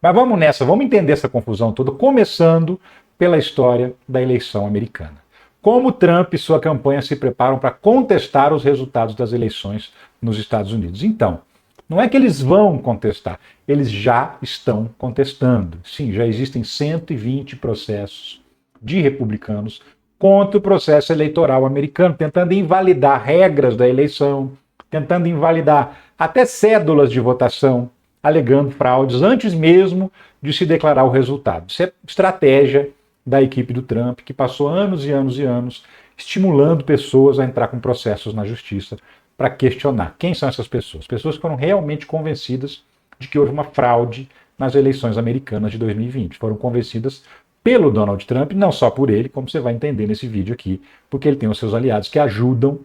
Mas vamos nessa, vamos entender essa confusão toda, começando pela história da eleição americana. Como Trump e sua campanha se preparam para contestar os resultados das eleições nos Estados Unidos. Então, não é que eles vão contestar, eles já estão contestando. Sim, já existem 120 processos de republicanos contra o processo eleitoral americano, tentando invalidar regras da eleição, tentando invalidar até cédulas de votação, alegando fraudes antes mesmo de se declarar o resultado. Isso é estratégia da equipe do Trump, que passou anos e anos e anos estimulando pessoas a entrar com processos na justiça para questionar. Quem são essas pessoas? Pessoas que foram realmente convencidas de que houve uma fraude nas eleições americanas de 2020. Foram convencidas pelo Donald Trump, não só por ele, como você vai entender nesse vídeo aqui, porque ele tem os seus aliados que ajudam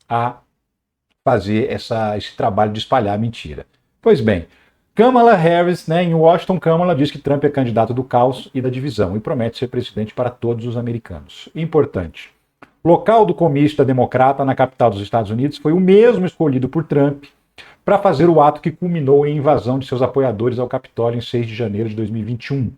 a fazer esse trabalho de espalhar a mentira. Pois bem, Kamala Harris, em Washington, Kamala diz que Trump é candidato do caos e da divisão e promete ser presidente para todos os americanos. Importante. Local do comício da Democrata na capital dos Estados Unidos foi o mesmo escolhido por Trump para fazer o ato que culminou em invasão de seus apoiadores ao Capitólio em 6 de janeiro de 2021.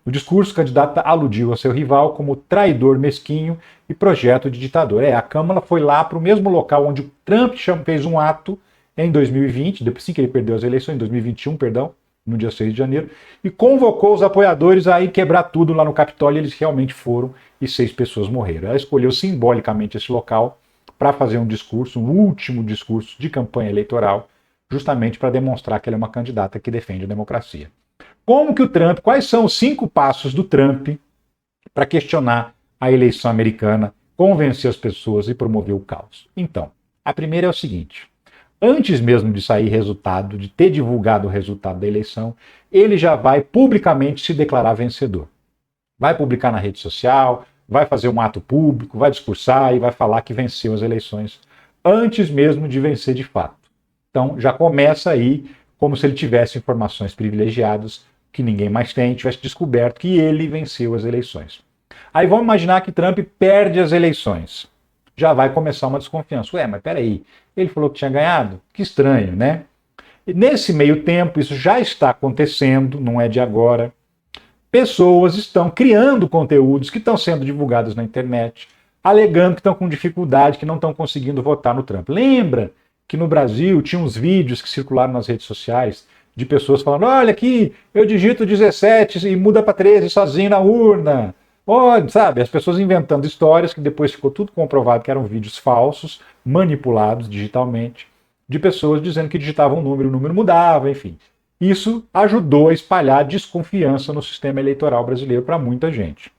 No discurso, o candidato aludiu a seu rival como traidor mesquinho e projeto de ditador. A Kamala foi lá para o mesmo local onde o Trump fez um ato em 2020, depois sim que ele perdeu as eleições, em 2021, perdão, no dia 6 de janeiro, e convocou os apoiadores a ir quebrar tudo lá no Capitólio, e eles realmente foram, e 6 pessoas morreram. Ela escolheu simbolicamente esse local para fazer um discurso, um último discurso de campanha eleitoral, justamente para demonstrar que ela é uma candidata que defende a democracia. Como que o Trump, quais são os 5 passos do Trump para questionar a eleição americana, convencer as pessoas e promover o caos? Então, a primeira é o seguinte: antes mesmo de sair resultado, de ter divulgado o resultado da eleição, ele já vai publicamente se declarar vencedor. Vai publicar na rede social, vai fazer um ato público, vai discursar e vai falar que venceu as eleições antes mesmo de vencer de fato. Então já começa aí como se ele tivesse informações privilegiadas que ninguém mais tem, tivesse descoberto que ele venceu as eleições. Aí vamos imaginar que Trump perde as eleições. Já vai começar uma desconfiança. Mas peraí, ele falou que tinha ganhado? Que estranho, né? E nesse meio tempo, isso já está acontecendo, não é de agora. Pessoas estão criando conteúdos que estão sendo divulgados na internet, alegando que estão com dificuldade, que não estão conseguindo votar no Trump. Lembra que no Brasil tinha uns vídeos que circularam nas redes sociais de pessoas falando: olha aqui, eu digito 17 e muda para 13 sozinho na urna. Sabe, as pessoas inventando histórias que depois ficou tudo comprovado que eram vídeos falsos, manipulados digitalmente, de pessoas dizendo que digitavam um número, o número mudava, enfim. Isso ajudou a espalhar desconfiança no sistema eleitoral brasileiro para muita gente.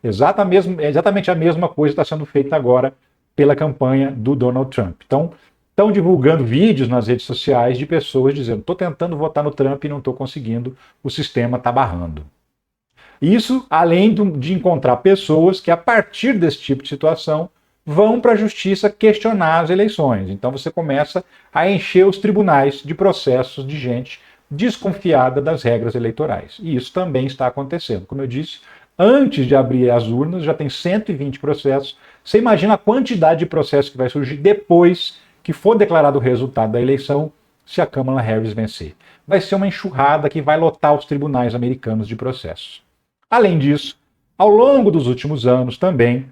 Exatamente a mesma coisa está sendo feita agora pela campanha do Donald Trump. Então, estão divulgando vídeos nas redes sociais de pessoas dizendo: estou tentando votar no Trump e não estou conseguindo, o sistema está barrando. Isso além de encontrar pessoas que, a partir desse tipo de situação, vão para a justiça questionar as eleições. Então você começa a encher os tribunais de processos de gente desconfiada das regras eleitorais. E isso também está acontecendo. Como eu disse, antes de abrir as urnas, já tem 120 processos. Você imagina a quantidade de processos que vai surgir depois que for declarado o resultado da eleição, se a Kamala Harris vencer. Vai ser uma enxurrada que vai lotar os tribunais americanos de processos. Além disso, ao longo dos últimos anos também,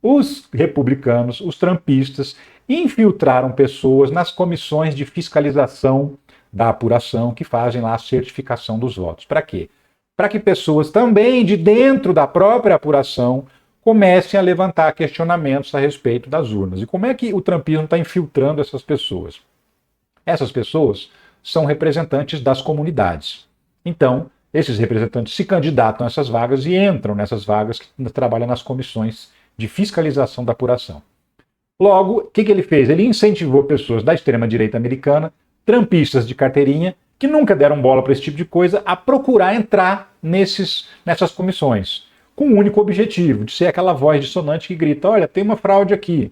os republicanos, os trumpistas, infiltraram pessoas nas comissões de fiscalização da apuração que fazem lá a certificação dos votos. Para quê? Para que pessoas também de dentro da própria apuração comecem a levantar questionamentos a respeito das urnas. E como é que o trumpismo está infiltrando essas pessoas? Essas pessoas são representantes das comunidades. Então, esses representantes se candidatam a essas vagas e entram nessas vagas que trabalham nas comissões de fiscalização da apuração. Logo, o que ele fez? Ele incentivou pessoas da extrema-direita americana, trumpistas de carteirinha, que nunca deram bola para esse tipo de coisa, a procurar entrar nessas comissões, com o único objetivo de ser aquela voz dissonante que grita: olha, tem uma fraude aqui,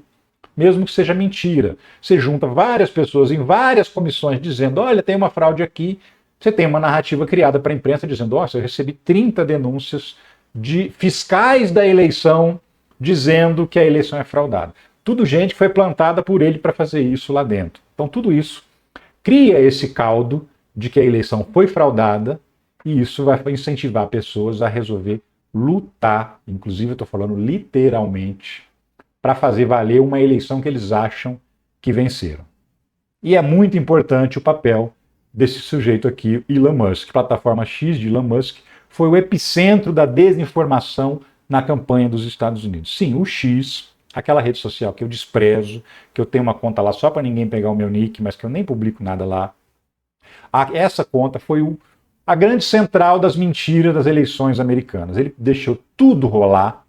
mesmo que seja mentira. Você junta várias pessoas em várias comissões dizendo: olha, tem uma fraude aqui. Você tem uma narrativa criada para a imprensa dizendo: nossa, eu recebi 30 denúncias de fiscais da eleição dizendo que a eleição é fraudada. Tudo gente que foi plantada por ele para fazer isso lá dentro. Então tudo isso cria esse caldo de que a eleição foi fraudada E isso vai incentivar pessoas a resolver lutar, inclusive eu estou falando literalmente, para fazer valer uma eleição que eles acham que venceram. E é muito importante o papel desse sujeito aqui, Elon Musk. Plataforma X de Elon Musk foi o epicentro da desinformação na campanha dos Estados Unidos. Sim, o X, aquela rede social que eu desprezo, que eu tenho uma conta lá só para ninguém pegar o meu nick, mas que eu nem publico nada lá. Essa conta foi a grande central das mentiras das eleições americanas. Ele deixou tudo rolar,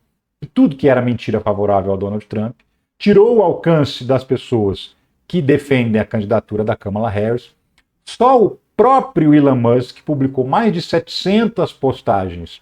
tudo que era mentira favorável ao Donald Trump, tirou o alcance das pessoas que defendem a candidatura da Kamala Harris. Só o próprio Elon Musk publicou mais de 700 postagens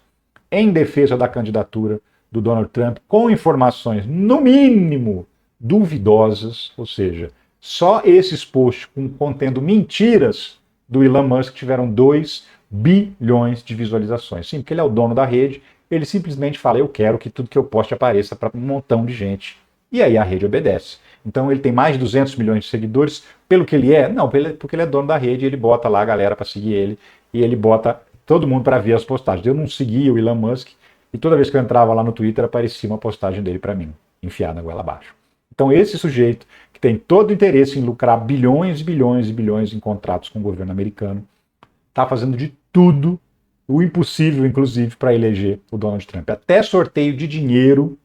em defesa da candidatura do Donald Trump, com informações, no mínimo, duvidosas, ou seja, só esses posts contendo mentiras do Elon Musk tiveram 2 bilhões de visualizações. Sim, porque ele é o dono da rede, ele simplesmente fala, eu quero que tudo que eu poste apareça para um montão de gente. E aí a rede obedece. Então ele tem mais de 200 milhões de seguidores, pelo que ele é? Não, porque ele é dono da rede, ele bota lá a galera para seguir ele, e ele bota todo mundo para ver as postagens. Eu não seguia o Elon Musk, e toda vez que eu entrava lá no Twitter aparecia uma postagem dele para mim, enfiada na goela abaixo. Então esse sujeito, que tem todo o interesse em lucrar bilhões e bilhões e bilhões em contratos com o governo americano, está fazendo de tudo, o impossível, inclusive, para eleger o Donald Trump. Até sorteio de dinheiro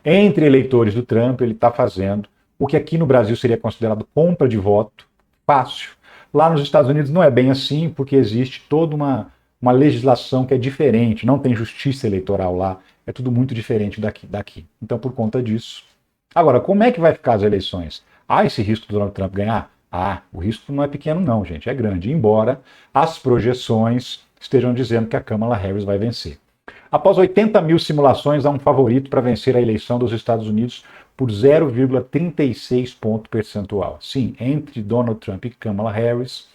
entre eleitores do Trump ele está fazendo, o que aqui no Brasil seria considerado compra de voto, fácil. Lá nos Estados Unidos não é bem assim, porque existe toda uma legislação que é diferente, não tem justiça eleitoral lá, é tudo muito diferente daqui. Então, por conta disso. Agora, como é que vai ficar as eleições? Esse risco do Donald Trump ganhar? O risco não é pequeno não, gente, é grande, embora as projeções estejam dizendo que a Kamala Harris vai vencer. Após 80 mil simulações, há um favorito para vencer a eleição dos Estados Unidos por 0,36 ponto percentual. Sim, entre Donald Trump e Kamala Harris,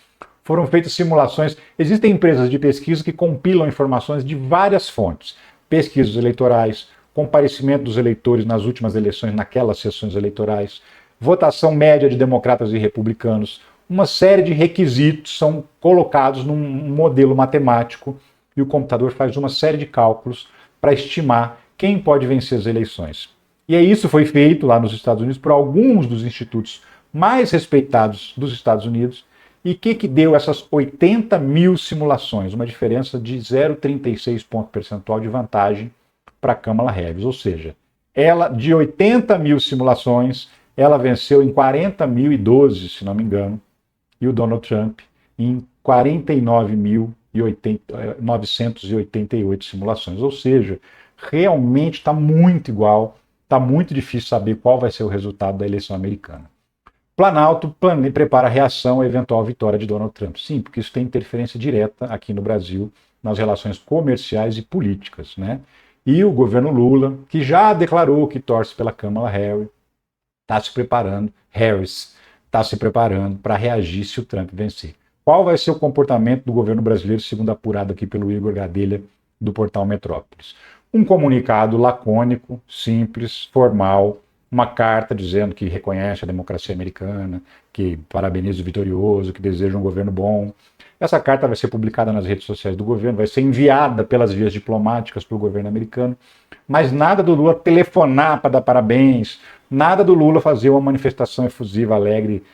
foram feitas simulações. Existem empresas de pesquisa que compilam informações de várias fontes. Pesquisas eleitorais, comparecimento dos eleitores nas últimas eleições, naquelas sessões eleitorais, votação média de democratas e republicanos. Uma série de requisitos são colocados num modelo matemático e o computador faz uma série de cálculos para estimar quem pode vencer as eleições. E isso foi feito lá nos Estados Unidos por alguns dos institutos mais respeitados dos Estados Unidos. E o que deu essas 80 mil simulações? Uma diferença de 0,36 ponto percentual de vantagem para Kamala Harris. Ou seja, ela, de 80 mil simulações, ela venceu em 40.012, se não me engano, e o Donald Trump em 49.988 simulações. Ou seja, realmente está muito igual, está muito difícil saber qual vai ser o resultado da eleição americana. Planalto prepara a reação à eventual vitória de Donald Trump. Sim, porque isso tem interferência direta aqui no Brasil nas relações comerciais e políticas, né? E o governo Lula, que já declarou que torce pela Kamala Harris, está se preparando para reagir se o Trump vencer. Qual vai ser o comportamento do governo brasileiro, segundo apurado aqui pelo Igor Gadelha, do portal Metrópolis? Um comunicado lacônico, simples, formal, uma carta dizendo que reconhece a democracia americana, que parabeniza o vitorioso, que deseja um governo bom. Essa carta vai ser publicada nas redes sociais do governo, vai ser enviada pelas vias diplomáticas para o governo americano, mas nada do Lula telefonar para dar parabéns, nada do Lula fazer uma manifestação efusiva, alegre,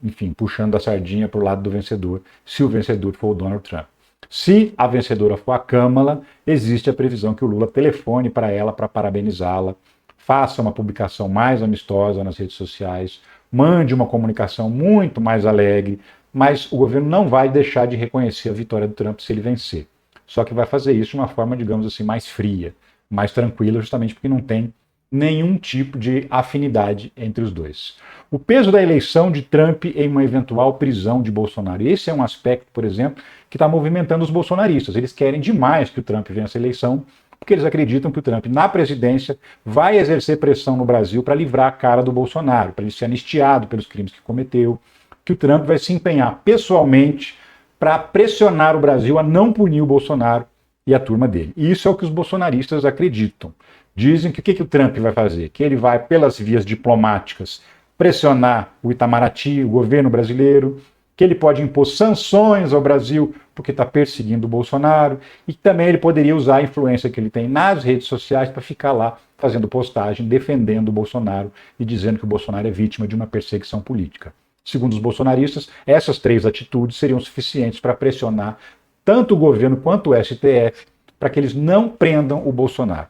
enfim, puxando a sardinha para o lado do vencedor, se o vencedor for o Donald Trump. Se a vencedora for a Kamala, existe a previsão que o Lula telefone para ela para parabenizá-la, faça uma publicação mais amistosa nas redes sociais, mande uma comunicação muito mais alegre, mas o governo não vai deixar de reconhecer a vitória do Trump se ele vencer. Só que vai fazer isso de uma forma, digamos assim, mais fria, mais tranquila, justamente porque não tem nenhum tipo de afinidade entre os dois. O peso da eleição de Trump em uma eventual prisão de Bolsonaro. Esse é um aspecto, por exemplo, que está movimentando os bolsonaristas. Eles querem demais que o Trump vença a eleição, porque eles acreditam que o Trump, na presidência, vai exercer pressão no Brasil para livrar a cara do Bolsonaro, para ele ser anistiado pelos crimes que cometeu, que o Trump vai se empenhar pessoalmente para pressionar o Brasil a não punir o Bolsonaro e a turma dele. E isso é o que os bolsonaristas acreditam. Dizem que o que o Trump vai fazer? Que ele vai, pelas vias diplomáticas, pressionar o Itamaraty, o governo brasileiro, que ele pode impor sanções ao Brasil porque está perseguindo o Bolsonaro, e que também ele poderia usar a influência que ele tem nas redes sociais para ficar lá fazendo postagem, defendendo o Bolsonaro e dizendo que o Bolsonaro é vítima de uma perseguição política. Segundo os bolsonaristas, essas 3 atitudes seriam suficientes para pressionar tanto o governo quanto o STF para que eles não prendam o Bolsonaro.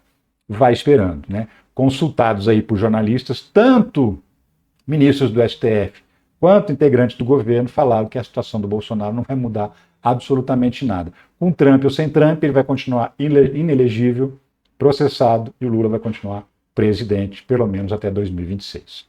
Vai esperando, né? Consultados aí por jornalistas, tanto ministros do STF quanto integrantes do governo falaram que a situação do Bolsonaro não vai mudar absolutamente nada. Com Trump ou sem Trump, ele vai continuar inelegível, processado, e o Lula vai continuar presidente, pelo menos até 2026.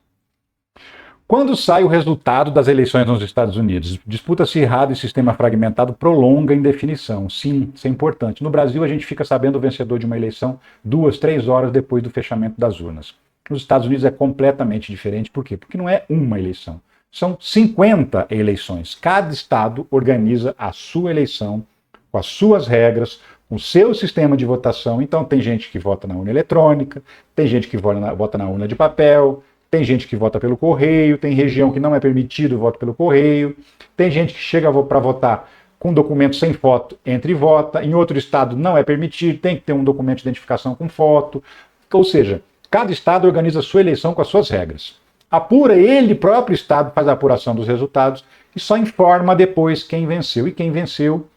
Quando sai o resultado das eleições nos Estados Unidos? Disputa acirrada e sistema fragmentado prolonga a indefinição. Sim, isso é importante. No Brasil, a gente fica sabendo o vencedor de uma eleição 2, 3 horas depois do fechamento das urnas. Nos Estados Unidos é completamente diferente. Por quê? Porque não é uma eleição. São 50 eleições. Cada estado organiza a sua eleição com as suas regras, com o seu sistema de votação. Então tem gente que vota na urna eletrônica, tem gente que vota na urna de papel, tem gente que vota pelo correio, tem região que não é permitido o voto pelo correio, tem gente que chega para votar com documento sem foto, entra e vota, em outro estado não é permitido, tem que ter um documento de identificação com foto. Ou seja, cada estado organiza a sua eleição com as suas regras. Apura, ele próprio estado faz a apuração dos resultados e só informa depois quem venceu. E quem venceu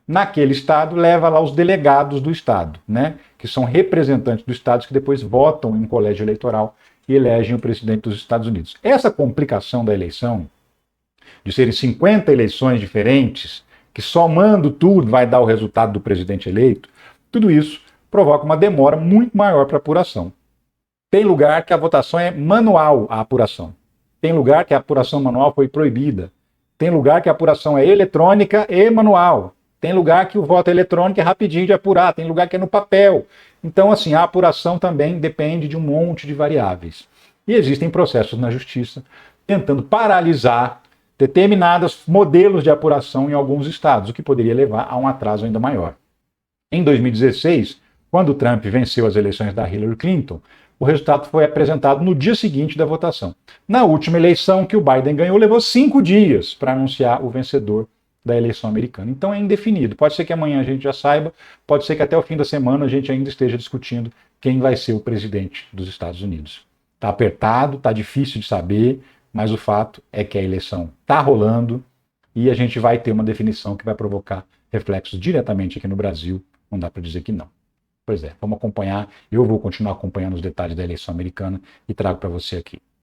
naquele estado leva lá os delegados do estado, né? Que são representantes do estado que depois votam em um colégio eleitoral e elegem o presidente dos Estados Unidos. Essa complicação da eleição, de serem 50 eleições diferentes, que somando tudo vai dar o resultado do presidente eleito, tudo isso provoca uma demora muito maior para a apuração. Tem lugar que a votação é manual, a apuração. Tem lugar que a apuração manual foi proibida. Tem lugar que a apuração é eletrônica e manual. Tem lugar que o voto eletrônico é rapidinho de apurar. Tem lugar que é no papel. Então, assim, a apuração também depende de um monte de variáveis. E existem processos na justiça tentando paralisar determinados modelos de apuração em alguns estados, o que poderia levar a um atraso ainda maior. Em 2016, quando Trump venceu as eleições da Hillary Clinton, o resultado foi apresentado no dia seguinte da votação. Na última eleição que o Biden ganhou, levou 5 dias para anunciar o vencedor da eleição americana. Então é indefinido. Pode ser que amanhã a gente já saiba, pode ser que até o fim da semana a gente ainda esteja discutindo quem vai ser o presidente dos Estados Unidos. Está apertado, está difícil de saber, mas o fato é que a eleição está rolando e a gente vai ter uma definição que vai provocar reflexos diretamente aqui no Brasil. Não dá para dizer que não. Pois é, vamos acompanhar. Eu vou continuar acompanhando os detalhes da eleição americana e trago para você aqui.